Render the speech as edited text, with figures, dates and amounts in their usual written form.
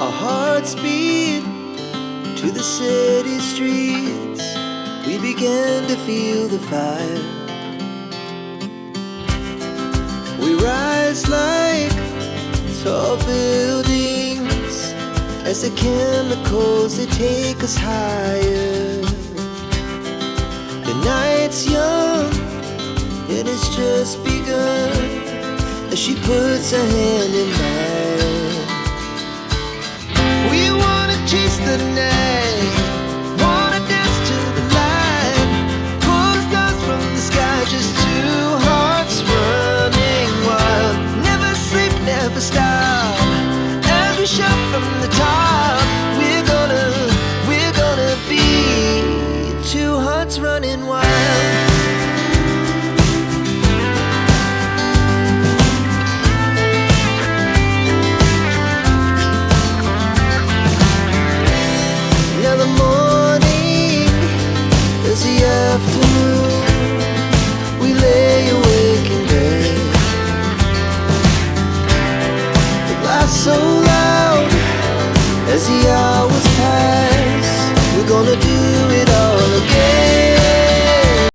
Our hearts beat to the city streets. We began to feel the fire. We rise like tall buildings as the chemicals, they take us higher. The night's young, it has just begun, as she puts her hand in mine. We wanna chase the night, wanna dance to the light, pull the stars from the sky, just two hearts running wild. Never sleep, never stop, as we shout from the top. We're gonna be two hearts running wild. Now the morning is the afternoon. We lay awake in bed. The laughs so loud as the